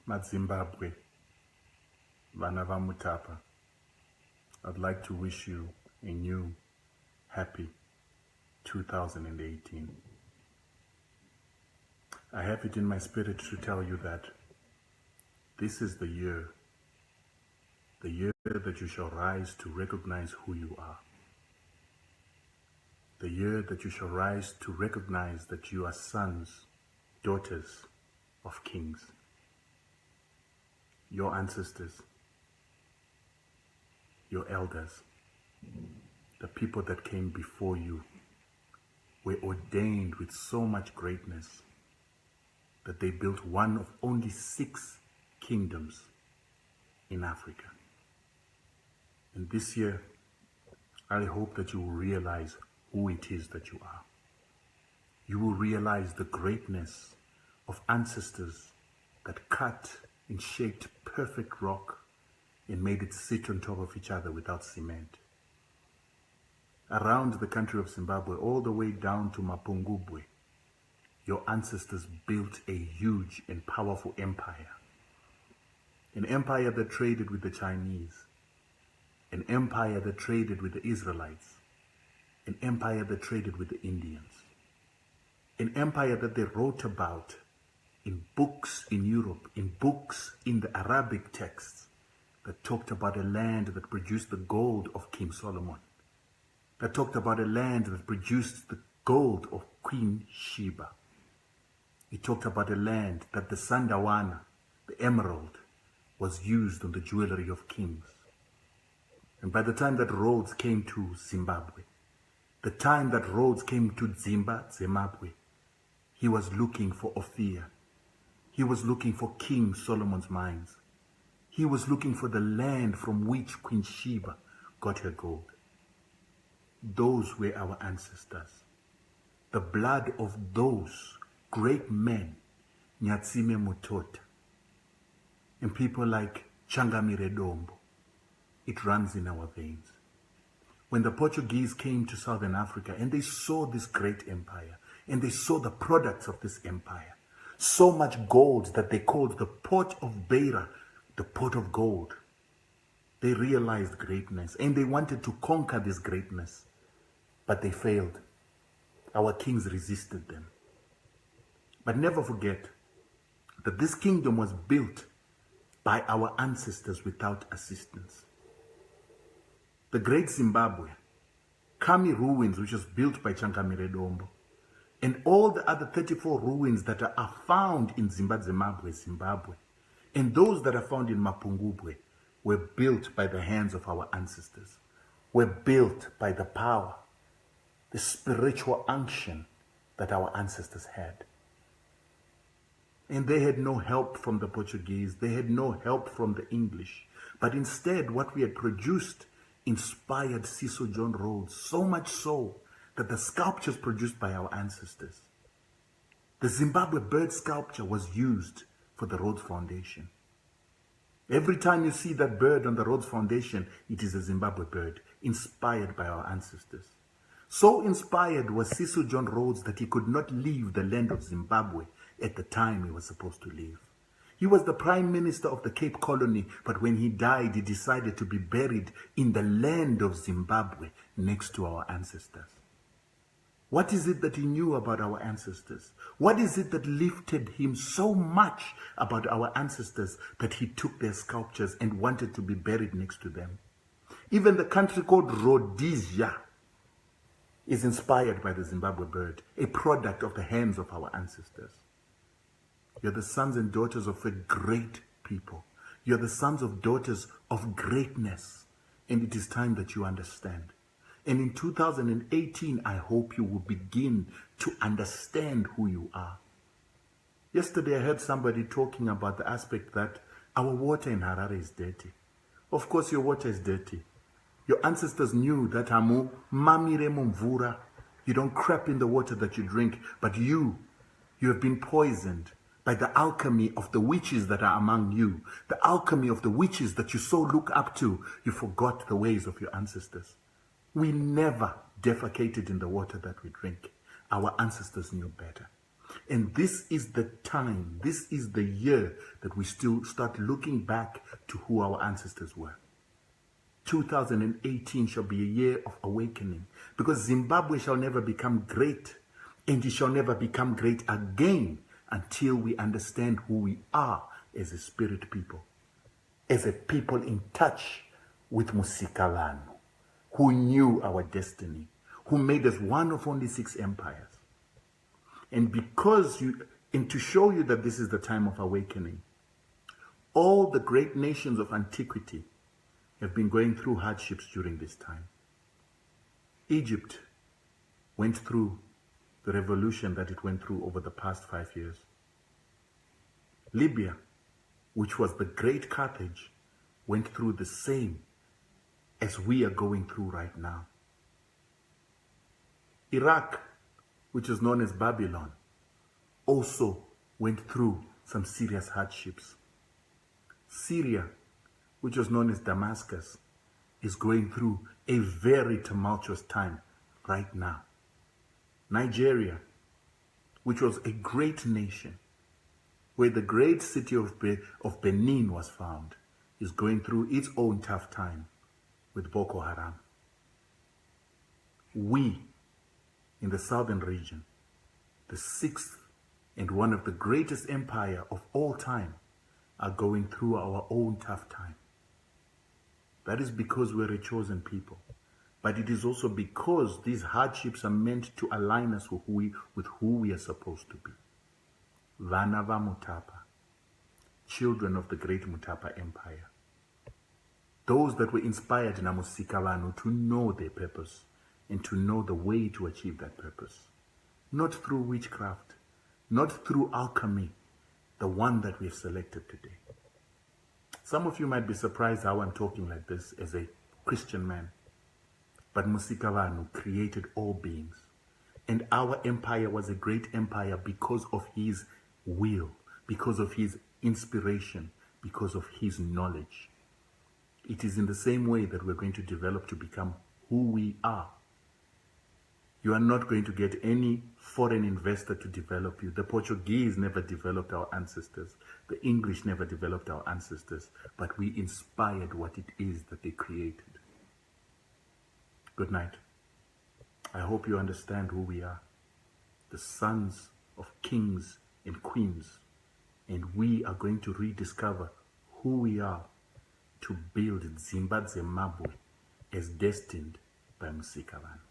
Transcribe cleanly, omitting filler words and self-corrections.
Madzimbabwe, VanhaVaMutapa, I'd like to wish you a new, happy 2018. I have it in my spirit to tell you that this is the year that you shall rise to recognize who you are. The year that you shall rise to recognize that you are sons, daughters of kings. Your ancestors, your elders, the people that came before you were ordained with so much greatness that they built one of only 6 kingdoms in Africa. And this year, I hope that you will realize who it is that you are. You will realize the greatness of ancestors that cut and shaped perfect rock and made it sit on top of each other without cement. Around the country of Zimbabwe, all the way down to Mapungubwe, your ancestors built a huge and powerful empire. An empire that traded with the Chinese, an empire that traded with the Israelites, an empire that traded with the Indians, an empire that they wrote about in books in Europe, in books in the Arabic texts that talked about a land that produced the gold of King Solomon, that talked about a land that produced the gold of Queen Sheba. It talked about a land that the sandawana, the emerald, was used on the jewelry of kings. And by the time that Rhodes came to Zimbabwe, the time that Rhodes came to Zimbabwe, he was looking for Ophir. He was looking for King Solomon's mines. He was looking for the land from which Queen Sheba got her gold. Those were our ancestors. The blood of those great men, Nyatsime Mutota, and people like Changamire Dombo, it runs in our veins. When the Portuguese came to Southern Africa and they saw this great empire, and they saw the products of this empire, so much gold that they called the port of Beira the port of gold. They realized greatness and they wanted to conquer this greatness, but they failed. Our kings resisted them. But never forget that this kingdom was built by our ancestors without assistance. The great Zimbabwe, Kami ruins, which was built by Changamire Dombo, and all the other 34 ruins that are found in Zimbabwe, and those that are found in Mapungubwe were built by the hands of our ancestors, were built by the power, the spiritual unction that our ancestors had. And they had no help from the Portuguese, they had no help from the English, but instead what we had produced inspired Cecil John Rhodes, so much so that the sculptures produced by our ancestors, the Zimbabwe bird sculpture, was used for the Rhodes Foundation. Every time you see that bird on the Rhodes Foundation, it is a Zimbabwe bird, inspired by our ancestors. So inspired was Cecil John Rhodes that he could not leave the land of Zimbabwe at the time he was supposed to leave. He was the Prime Minister of the Cape Colony, but when he died, he decided to be buried in the land of Zimbabwe next to our ancestors. What is it that he knew about our ancestors? What is it that lifted him so much about our ancestors that he took their sculptures and wanted to be buried next to them? Even the country called Rhodesia is inspired by the Zimbabwe bird, a product of the hands of our ancestors. You're the sons and daughters of a great people. You're the sons and daughters of greatness. And it is time that you understand. And in 2018, I hope you will begin to understand who you are. Yesterday, I heard somebody talking about the aspect that our water in Harare is dirty. Of course, your water is dirty. Your ancestors knew that amu mamire mumvura. You don't crap in the water that you drink, but you have been poisoned by the alchemy of the witches that are among you, the alchemy of the witches that you so look up to. You forgot the ways of your ancestors. We never defecated in the water that we drink. Our ancestors knew better. And this is the time, this is the year that we still start looking back to who our ancestors were. 2018 shall be a year of awakening, because Zimbabwe shall never become great, and it shall never become great again until we understand who we are as a spirit people, as a people in touch with Musikalanu, who knew our destiny, who made us one of only 6 empires. And and to show you that this is the time of awakening, all the great nations of antiquity have been going through hardships during this time. Egypt went through the revolution that it went through over the past 5 years. Libya, which was the great Carthage, went through the same as we are going through right now. Iraq, which is known as Babylon, also went through some serious hardships. Syria, which was known as Damascus, is going through a very tumultuous time right now. Nigeria, which was a great nation, where the great city of Benin was found, is going through its own tough time with Boko Haram. We, in the southern region, the 6th and one of the greatest empire of all time, are going through our own tough time. That is because we're a chosen people. But it is also because these hardships are meant to align us with who we are supposed to be. VanhaVaMutapa, children of the great Mutapa Empire. Those that were inspired in Musikalanu to know their purpose and to know the way to achieve that purpose. Not through witchcraft, not through alchemy, the one that we have selected today. Some of you might be surprised how I'm talking like this as a Christian man. But Musikalanu created all beings. And our empire was a great empire because of his will, because of his inspiration, because of his knowledge. It is in the same way that we're going to develop to become who we are. You are not going to get any foreign investor to develop you. The Portuguese never developed our ancestors. The English never developed our ancestors. But we inspired what it is that they created. Good night. I hope you understand who we are. The sons of kings and queens. And we are going to rediscover who we are to build Zimbabwe as destined by Musikalanu.